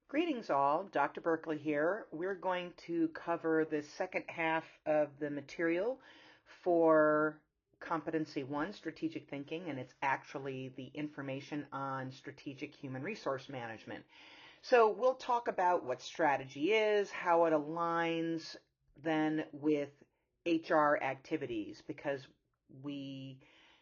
Greetings all, Dr. Berkeley here. We're going to cover the second half of the material for Competency 1, Strategic Thinking, and it's actually the information on strategic human resource management. So we'll talk about what strategy is, how it aligns then with HR activities, because we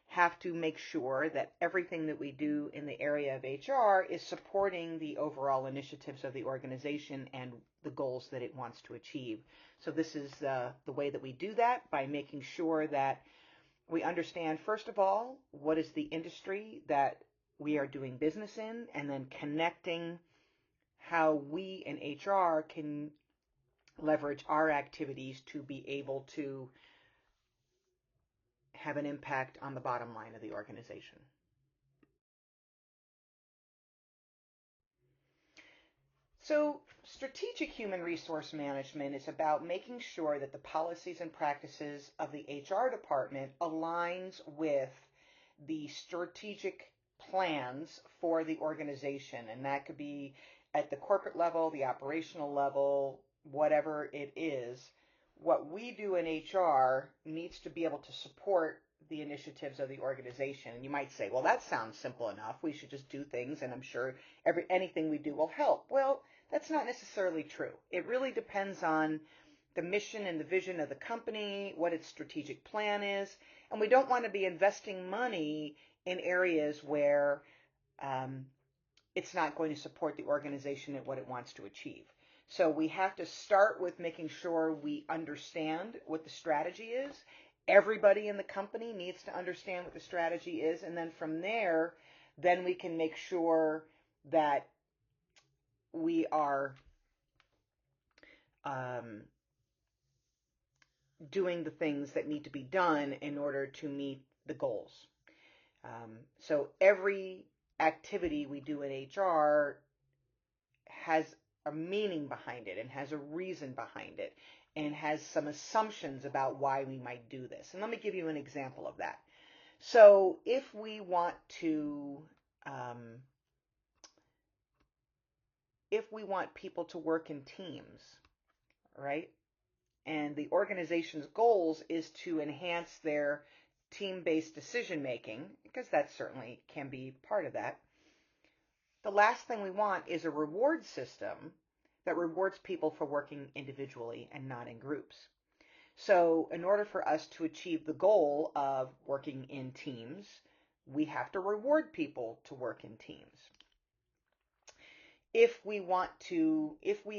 have to make sure that everything that we do in the area of HR is supporting the overall initiatives of the organization and the goals that it wants to achieve. So this is the way that we do that, by making sure that we understand, first of all, what is the industry that we are doing business in, and then connecting how we in HR can leverage our activities to be able to have an impact on the bottom line of the organization. So strategic human resource management is about making sure that the policies and practices of the HR department aligns with the strategic plans for the organization. And that could be at the corporate level, the operational level, whatever it is. What we do in HR needs to be able to support the initiatives of the organization. And you might say, well, that sounds simple enough. We should just do things, and I'm sure anything we do will help. Well, that's not necessarily true. It really depends on the mission and the vision of the company, what its strategic plan is, and we don't want to be investing money in areas where it's not going to support the organization at what it wants to achieve. So we have to start with making sure we understand what the strategy is. Everybody in the company needs to understand what the strategy is, and then from there, then we can make sure that we are doing the things that need to be done in order to meet the goals. So every activity we do in HR has a meaning behind it and has a reason behind it and has some assumptions about why we might do this. And let me give you an example of that. So if we want people to work in teams, right? And the organization's goals is to enhance their team-based decision making, because that certainly can be part of that. The last thing we want is a reward system that rewards people for working individually and not in groups. So in order for us to achieve the goal of working in teams, we have to reward people to work in teams. If we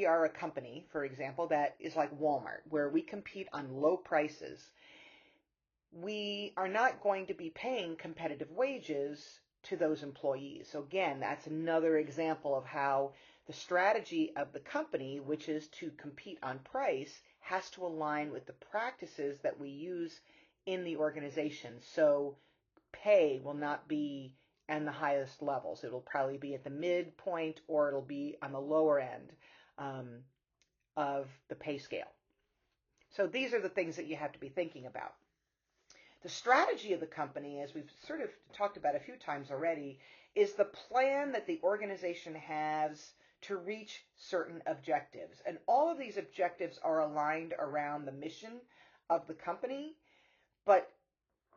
are a company, for example, that is like Walmart, where we compete on low prices, we are not going to be paying competitive wages to those employees. So again, that's another example of how the strategy of the company, which is to compete on price, has to align with the practices that we use in the organization. So pay will not be and the highest levels. It'll probably be at the midpoint, or it'll be on the lower end of the pay scale. So these are the things that you have to be thinking about. The strategy of the company, as we've sort of talked about a few times already, is the plan that the organization has to reach certain objectives. And all of these objectives are aligned around the mission of the company, but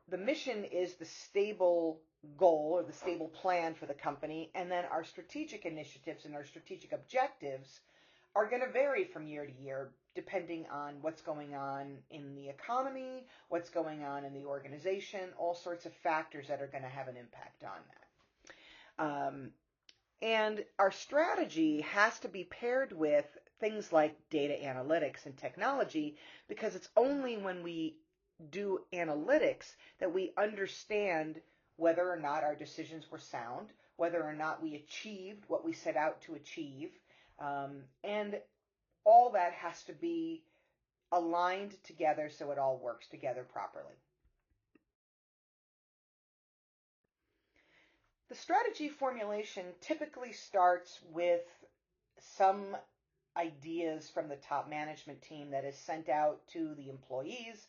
the mission is the stable goal or the stable plan for the company, and then our strategic initiatives and our strategic objectives are going to vary from year to year depending on what's going on in the economy, what's going on in the organization, all sorts of factors that are going to have an impact on that. And our strategy has to be paired with things like data analytics and technology, because it's only when we do analytics that we understand whether or not our decisions were sound, whether or not we achieved what we set out to achieve, and all that has to be aligned together so it all works together properly. The strategy formulation typically starts with some ideas from the top management team that is sent out to the employees,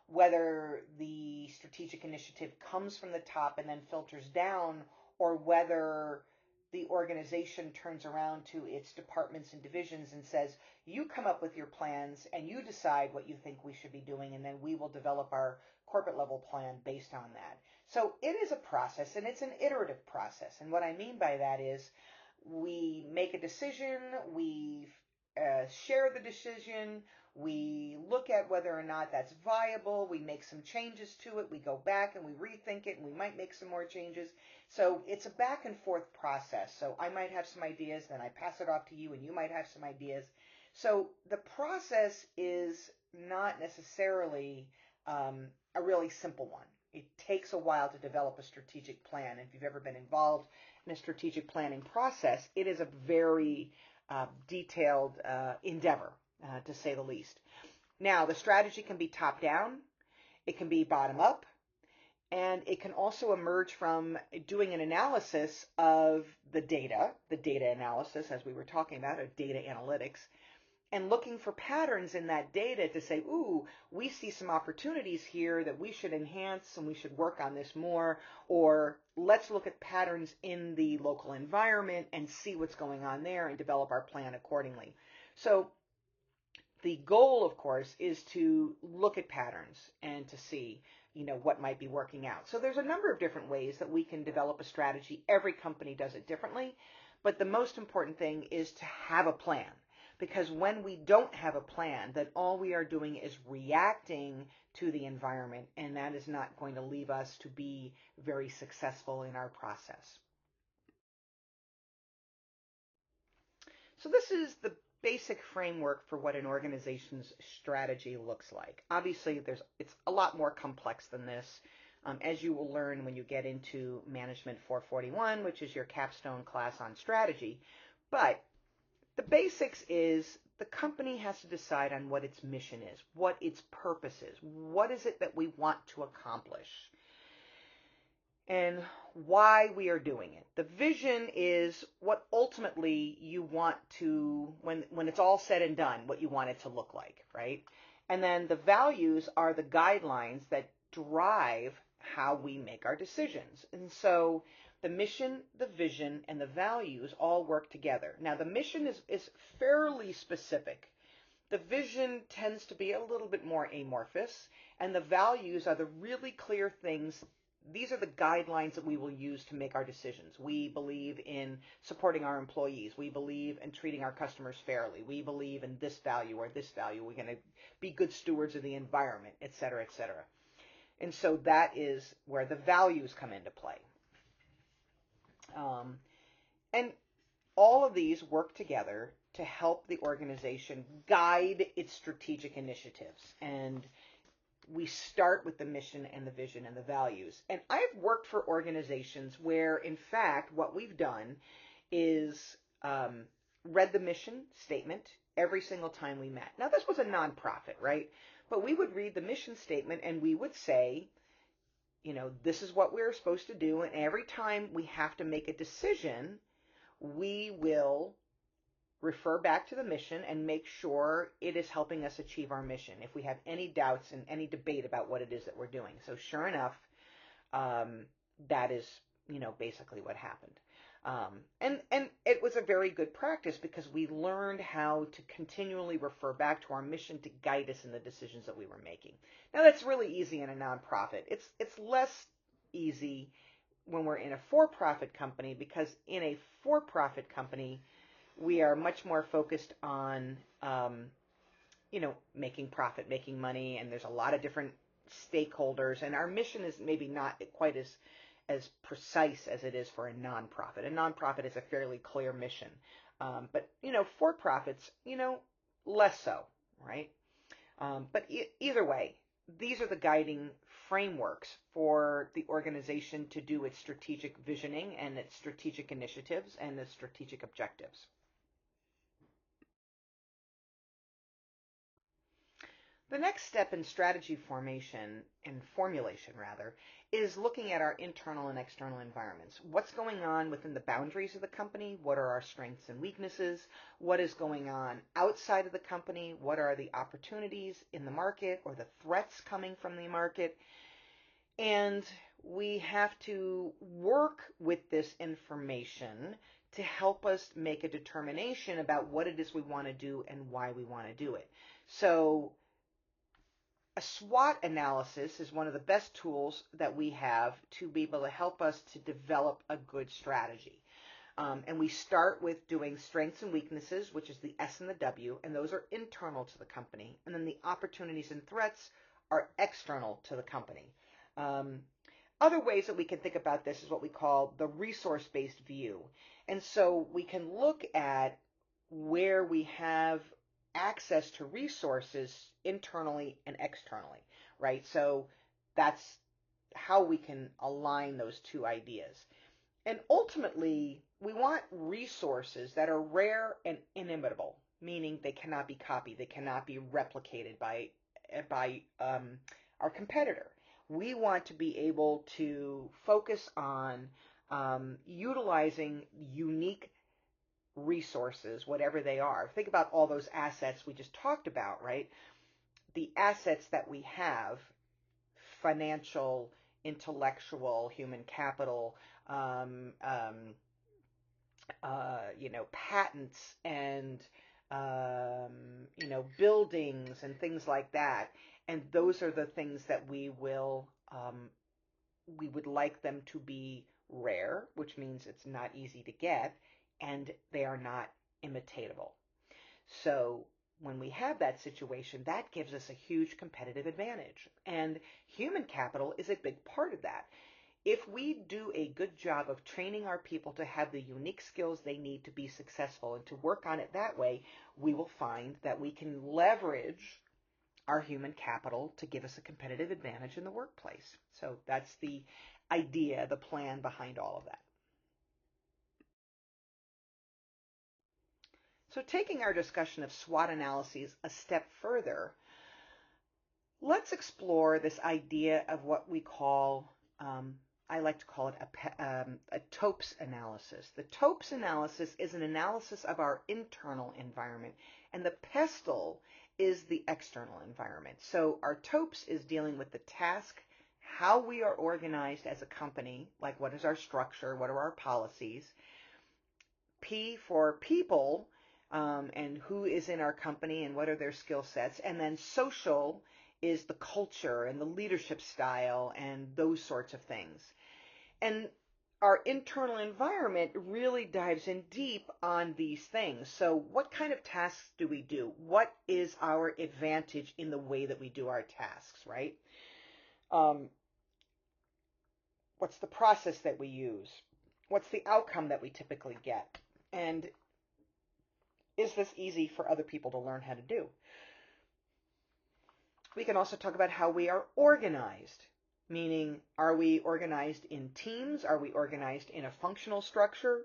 whether the strategic initiative comes from the top and then filters down, or whether the organization turns around to its departments and divisions and says, you come up with your plans and you decide what you think we should be doing, and then we will develop our corporate level plan based on that. So it is a process, and it's an iterative process. And what I mean by that is we make a decision, we share the decision, we look at whether or not that's viable, we make some changes to it, we go back and we rethink it, and we might make some more changes. So it's a back and forth process. So I might have some ideas, then I pass it off to you, and you might have some ideas. So the process is not necessarily a really simple one. It takes a while to develop a strategic plan. If you've ever been involved in a strategic planning process, it is a very detailed endeavor, to say the least. Now, the strategy can be top down, it can be bottom up, and it can also emerge from doing an analysis of the data analysis, as we were talking about, or data analytics, and looking for patterns in that data to say, ooh, we see some opportunities here that we should enhance and we should work on this more, or let's look at patterns in the local environment and see what's going on there and develop our plan accordingly. So the goal, of course, is to look at patterns and to see, what might be working out. So there's a number of different ways that we can develop a strategy. Every company does it differently, but the most important thing is to have a plan. Because when we don't have a plan, then all we are doing is reacting to the environment, and that is not going to leave us to be very successful in our process. So this is the basic framework for what an organization's strategy looks like. Obviously, it's a lot more complex than this, as you will learn when you get into Management 441, which is your capstone class on strategy. But the basics is the company has to decide on what its mission is, what its purpose is, what is it that we want to accomplish, and why we are doing it. The vision is what ultimately you want to, when it's all said and done, what you want it to look like, right? And then the values are the guidelines that drive how we make our decisions. And so the mission, the vision, and the values all work together. Now, the mission is fairly specific. The vision tends to be a little bit more amorphous, and the values are the really clear things. These are the guidelines that we will use to make our decisions. We believe in supporting our employees. We believe in treating our customers fairly. We believe in this value or this value. We're going to be good stewards of the environment, et cetera, et cetera. And so that is where the values come into play. And all of these work together to help the organization guide its strategic initiatives. And we start with the mission and the vision and the values. And I've worked for organizations where, in fact, what we've done is read the mission statement every single time we met. Now, this was a nonprofit, right? But we would read the mission statement and we would say, this is what we're supposed to do. And every time we have to make a decision, we will refer back to the mission and make sure it is helping us achieve our mission if we have any doubts and any debate about what it is that we're doing. So sure enough, that is, basically what happened. And it was a very good practice because we learned how to continually refer back to our mission to guide us in the decisions that we were making. Now, that's really easy in a nonprofit. It's less easy when we're in a for-profit company, because in a for-profit company, we are much more focused on, making profit, making money, and there's a lot of different stakeholders, and our mission is maybe not quite as precise as it is for a nonprofit. A nonprofit is a fairly clear mission, but for-profits, less so, right? But either way, these are the guiding frameworks for the organization to do its strategic visioning and its strategic initiatives and its strategic objectives. The next step in strategy formation, and formulation rather, is looking at our internal and external environments. What's going on within the boundaries of the company? What are our strengths and weaknesses? What is going on outside of the company? What are the opportunities in the market or the threats coming from the market? And we have to work with this information to help us make a determination about what it is we want to do and why we want to do it. So a SWOT analysis is one of the best tools that we have to be able to help us to develop a good strategy. And we start with doing strengths and weaknesses, which is the S and the W, and those are internal to the company. And then the opportunities and threats are external to the company. Other ways that we can think about this is what we call the resource-based view. And so we can look at where we have access to resources internally and externally, right? So that's how we can align those two ideas. And ultimately, we want resources that are rare and inimitable, meaning they cannot be copied, they cannot be replicated by our competitor. We want to be able to focus on utilizing unique resources, whatever they are. Think about all those assets we just talked about, right? The assets that we have, financial, intellectual, human capital, patents and, buildings and things like that. And those are the things that we would like them to be rare, which means it's not easy to get, and they are not imitatable. So when we have that situation, that gives us a huge competitive advantage. And human capital is a big part of that. If we do a good job of training our people to have the unique skills they need to be successful and to work on it that way, we will find that we can leverage our human capital to give us a competitive advantage in the workplace. So that's the idea, the plan behind all of that. So taking our discussion of SWOT analyses a step further, let's explore this idea of what we call, I like to call it a TOPS analysis. The TOPS analysis is an analysis of our internal environment, and the PESTLE is the external environment. So our TOPS is dealing with the task, how we are organized as a company, like what is our structure, what are our policies. P for people, and who is in our company and what are their skill sets. And then social is the culture and the leadership style and those sorts of things. And our internal environment really dives in deep on these things. So what kind of tasks do we do? What is our advantage in the way that we do our tasks, right? What's the process that we use? What's the outcome that we typically get? And is this easy for other people to learn how to do? We can also talk about how we are organized, meaning are we organized in teams? Are we organized in a functional structure?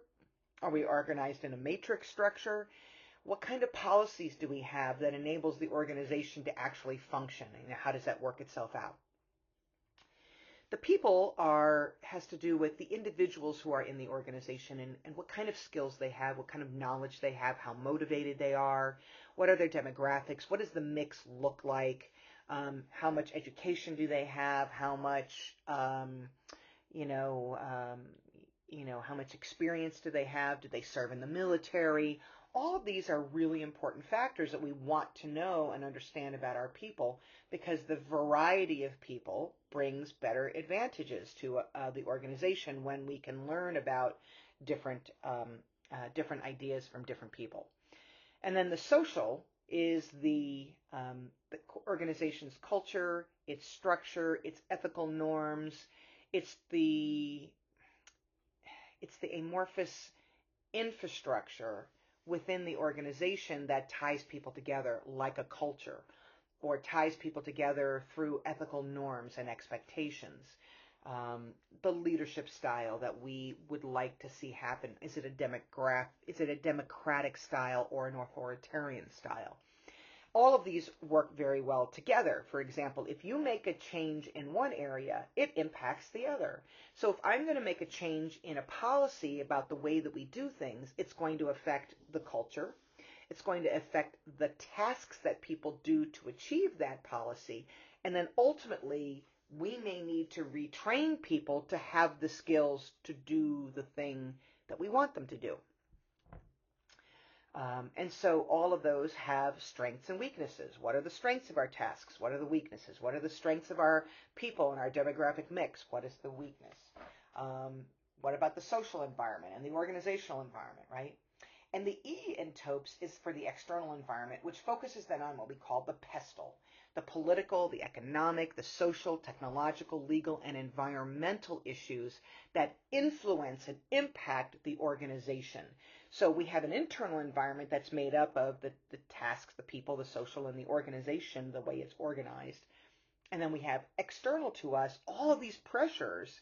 Are we organized in a matrix structure? What kind of policies do we have that enables the organization to actually function? And how does that work itself out? The people has to do with the individuals who are in the organization and what kind of skills they have, what kind of knowledge they have, how motivated they are, what are their demographics, what does the mix look like, how much education do they have, how much, how much experience do they have, do they serve in the military? All of these are really important factors that we want to know and understand about our people, because the variety of people brings better advantages to the organization when we can learn about different ideas from different people. And then the social is the organization's culture, its structure, its ethical norms. It's the amorphous infrastructure within the organization that ties people together like a culture, or ties people together through ethical norms and expectations. The leadership style that we would like to see happen. Is it a democratic style or an authoritarian style? All of these work very well together. For example, if you make a change in one area, it impacts the other. So if I'm going to make a change in a policy about the way that we do things, it's going to affect the culture. It's going to affect the tasks that people do to achieve that policy. And then ultimately, we may need to retrain people to have the skills to do the thing that we want them to do. And so all of those have strengths and weaknesses. What are the strengths of our tasks? What are the weaknesses? What are the strengths of our people and our demographic mix? What is the weakness? Um, what about the social environment and the organizational environment, right? And the E in TOPES is for the external environment, which focuses then on what we call the PESTLE, the political, the economic, the social, technological, legal, and environmental issues that influence and impact the organization. So we have an internal environment that's made up of the tasks, the people, the social, and the organization, the way it's organized. And then we have external to us all of these pressures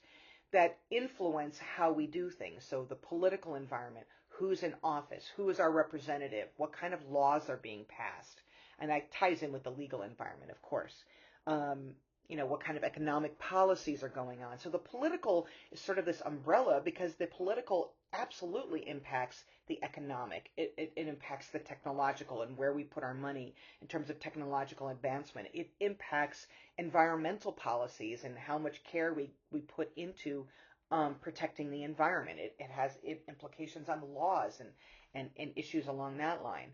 that influence how we do things. So the political environment, who's in office, who is our representative, what kind of laws are being passed. And that ties in with the legal environment, of course. What kind of economic policies are going on. So the political is sort of this umbrella because the political absolutely impacts the economic. It impacts the technological and where we put our money in terms of technological advancement. It impacts environmental policies and how much care we put into protecting the environment. It has implications on the laws and issues along that line.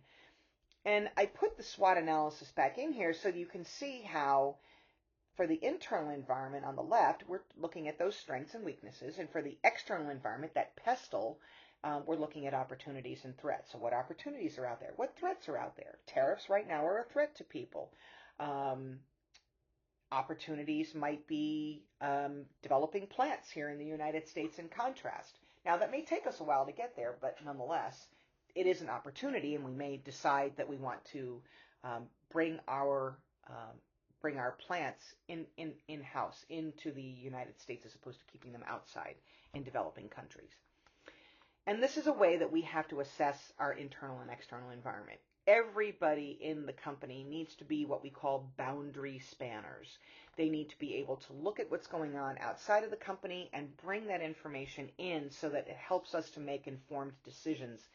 And I put the SWOT analysis back in here so you can see how for the internal environment on the left, we're looking at those strengths and weaknesses. And for the external environment, that PESTLE, we're looking at opportunities and threats. So what opportunities are out there? What threats are out there? Tariffs right now are a threat to people. Opportunities might be developing plants here in the United States in contrast. Now, that may take us a while to get there, but nonetheless, it is an opportunity, and we may decide that we want to bring our plants in-house into the United States as opposed to keeping them outside in developing countries. And this is a way that we have to assess our internal and external environment. Everybody in the company needs to be what we call boundary spanners. They need to be able to look at what's going on outside of the company and bring that information in so that it helps us to make informed decisions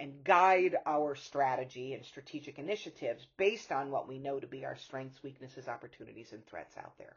and guide our strategy and strategic initiatives based on what we know to be our strengths, weaknesses, opportunities, and threats out there.